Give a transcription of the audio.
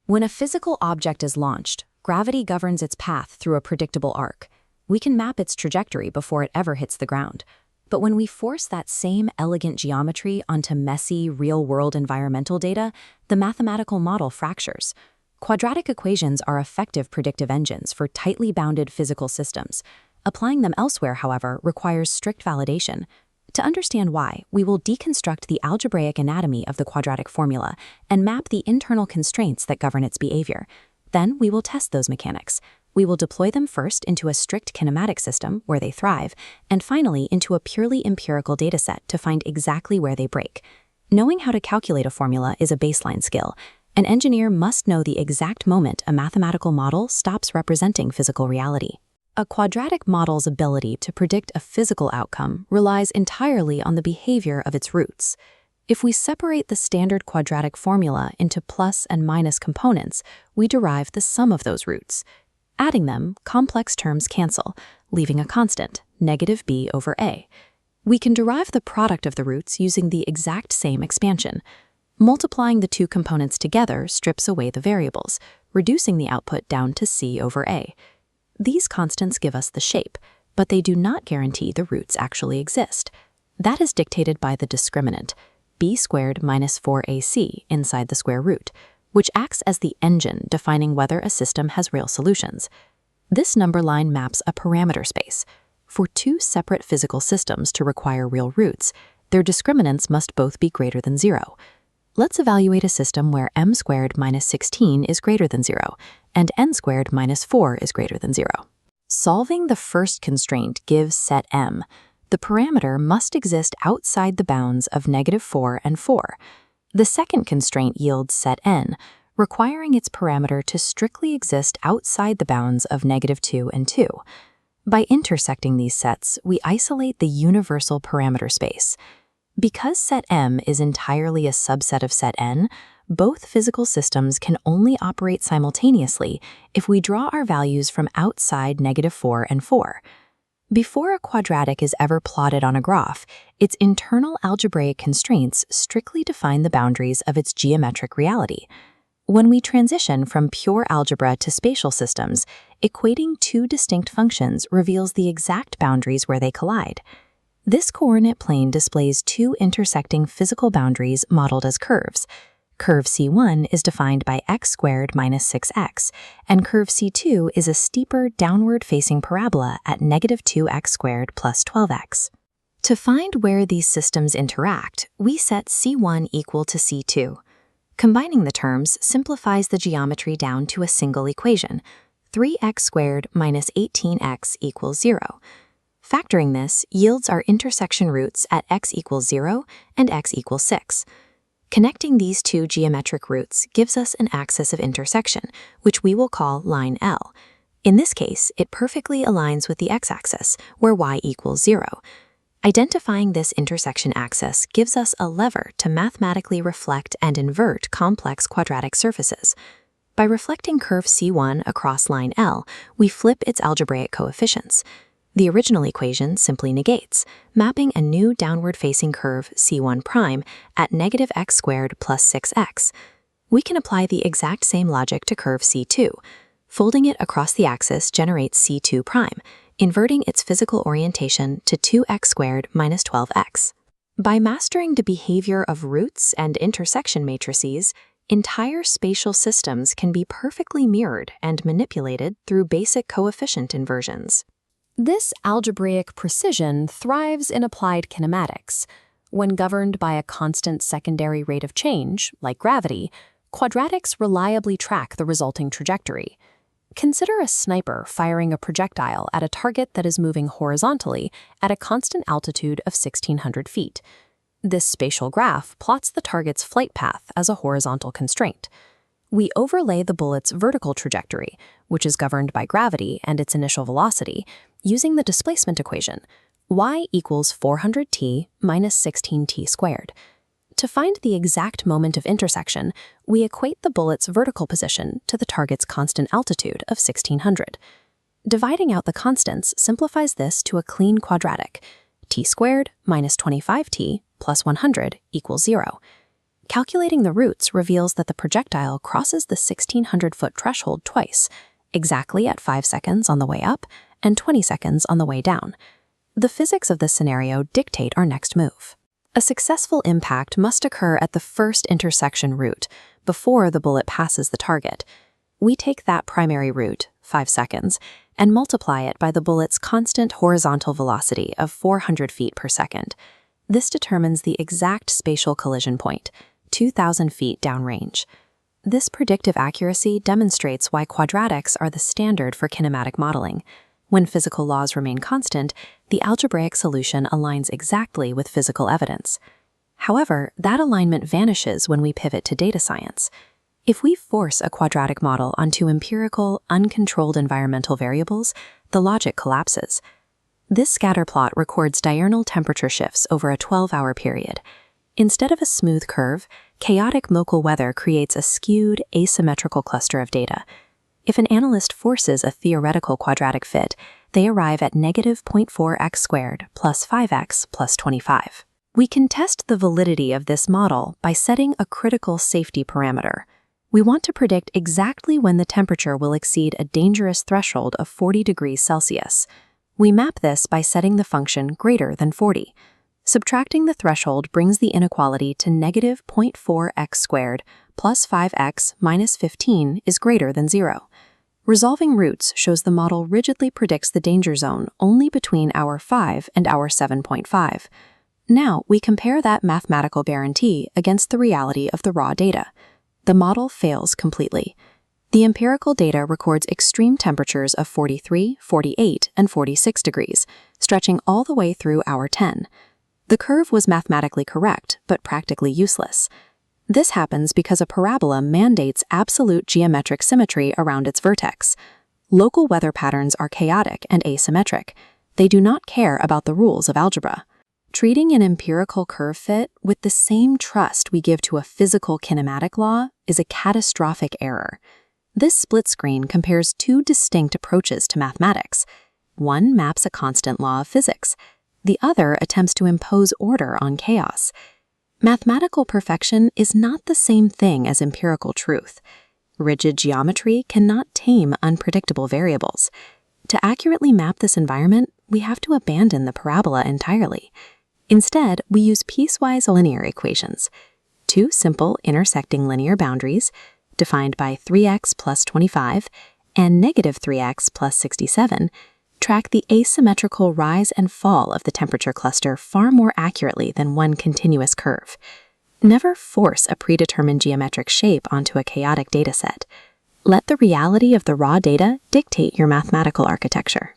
When a physical object is launched, gravity governs its path through a predictable arc. We can map its trajectory before it ever hits the ground. But when we force that same elegant geometry onto messy, real-world environmental data, the mathematical model fractures. Quadratic equations are effective predictive engines for tightly bounded physical systems. Applying them elsewhere, however, requires strict validation. To understand why, we will deconstruct the algebraic anatomy of the quadratic formula and map the internal constraints that govern its behavior. Then we will test those mechanics. We will deploy them first into a strict kinematic system where they thrive, and finally into a purely empirical dataset to find exactly where they break. Knowing how to calculate a formula is a baseline skill. An engineer must know the exact moment a mathematical model stops representing physical reality. A quadratic model's ability to predict a physical outcome relies entirely on the behavior of its roots. If we separate the standard quadratic formula into plus and minus components, we derive the sum of those roots. Adding them, complex terms cancel, leaving a constant, negative b over a. We can derive the product of the roots using the exact same expansion. Multiplying the two components together strips away the variables, reducing the output down to c over a. These constants give us the shape, but they do not guarantee the roots actually exist. That is dictated by the discriminant, b squared minus 4ac inside the square root, which acts as the engine defining whether a system has real solutions. This number line maps a parameter space. For two separate physical systems to require real roots, their discriminants must both be greater than 0. Let's evaluate a system where m squared minus 16 is greater than 0, and n squared minus 4 is greater than 0. Solving the first constraint gives set m. The parameter must exist outside the bounds of -4 and 4. The second constraint yields set n, requiring its parameter to strictly exist outside the bounds of -2 and 2. By intersecting these sets, we isolate the universal parameter space. Because set m is entirely a subset of set n, both physical systems can only operate simultaneously if we draw our values from outside -4 and 4. Before a quadratic is ever plotted on a graph, its internal algebraic constraints strictly define the boundaries of its geometric reality. When we transition from pure algebra to spatial systems, equating two distinct functions reveals the exact boundaries where they collide. This coordinate plane displays two intersecting physical boundaries modeled as curves. Curve C1 is defined by x squared minus 6x, and curve C2 is a steeper downward-facing parabola at -2x squared plus 12x. To find where these systems interact, we set C1 equal to C2. Combining the terms simplifies the geometry down to a single equation, 3x squared minus 18x equals 0. Factoring this yields our intersection roots at x equals 0 and x equals 6. Connecting these two geometric roots gives us an axis of intersection, which we will call line L. In this case, it perfectly aligns with the x-axis, where y equals 0. Identifying this intersection axis gives us a lever to mathematically reflect and invert complex quadratic surfaces. By reflecting curve C1 across line L, we flip its algebraic coefficients. The original equation simply negates, mapping a new downward-facing curve C1' at -x squared plus 6x. We can apply the exact same logic to curve C2. Folding it across the axis generates C2', inverting its physical orientation to 2x squared minus 12x. By mastering the behavior of roots and intersection matrices, entire spatial systems can be perfectly mirrored and manipulated through basic coefficient inversions. This algebraic precision thrives in applied kinematics. When governed by a constant secondary rate of change, like gravity, quadratics reliably track the resulting trajectory. Consider a sniper firing a projectile at a target that is moving horizontally at a constant altitude of 1,600 feet. This spatial graph plots the target's flight path as a horizontal constraint. We overlay the bullet's vertical trajectory, which is governed by gravity and its initial velocity, using the displacement equation, y equals 400t minus 16t squared. To find the exact moment of intersection, we equate the bullet's vertical position to the target's constant altitude of 1,600. Dividing out the constants simplifies this to a clean quadratic, t squared minus 25t plus 100 equals 0. Calculating the roots reveals that the projectile crosses the 1,600-foot threshold twice, exactly at 5 seconds on the way up and 20 seconds on the way down. The physics of this scenario dictate our next move. A successful impact must occur at the first intersection root, before the bullet passes the target. We take that primary root, 5 seconds, and multiply it by the bullet's constant horizontal velocity of 400 feet per second. This determines the exact spatial collision point, 2,000 feet downrange. This predictive accuracy demonstrates why quadratics are the standard for kinematic modeling. When physical laws remain constant, the algebraic solution aligns exactly with physical evidence. However, that alignment vanishes when we pivot to data science. If we force a quadratic model onto empirical, uncontrolled environmental variables, the logic collapses. This scatter plot records diurnal temperature shifts over a 12-hour period. Instead of a smooth curve, chaotic local weather creates a skewed, asymmetrical cluster of data. If an analyst forces a theoretical quadratic fit, they arrive at negative 0.4x squared plus 5x plus 25. We can test the validity of this model by setting a critical safety parameter. We want to predict exactly when the temperature will exceed a dangerous threshold of 40 degrees Celsius. We map this by setting the function greater than 40. Subtracting the threshold brings the inequality to negative 0.4x squared plus 5x minus 15 is greater than 0. Resolving roots shows the model rigidly predicts the danger zone only between hour 5 and hour 7.5. Now we compare that mathematical guarantee against the reality of the raw data. The model fails completely. The empirical data records extreme temperatures of 43, 48, and 46 degrees, stretching all the way through hour 10. The curve was mathematically correct, but practically useless. This happens because a parabola mandates absolute geometric symmetry around its vertex. Local weather patterns are chaotic and asymmetric. They do not care about the rules of algebra. Treating an empirical curve fit with the same trust we give to a physical kinematic law is a catastrophic error. This split screen compares two distinct approaches to mathematics. One maps a constant law of physics. The other attempts to impose order on chaos. Mathematical perfection is not the same thing as empirical truth. Rigid geometry cannot tame unpredictable variables. To accurately map this environment, we have to abandon the parabola entirely. Instead, we use piecewise linear equations. Two simple intersecting linear boundaries, defined by 3x plus 25 and negative 3x plus 67, track the asymmetrical rise and fall of the temperature cluster far more accurately than one continuous curve. Never force a predetermined geometric shape onto a chaotic dataset. Let the reality of the raw data dictate your mathematical architecture.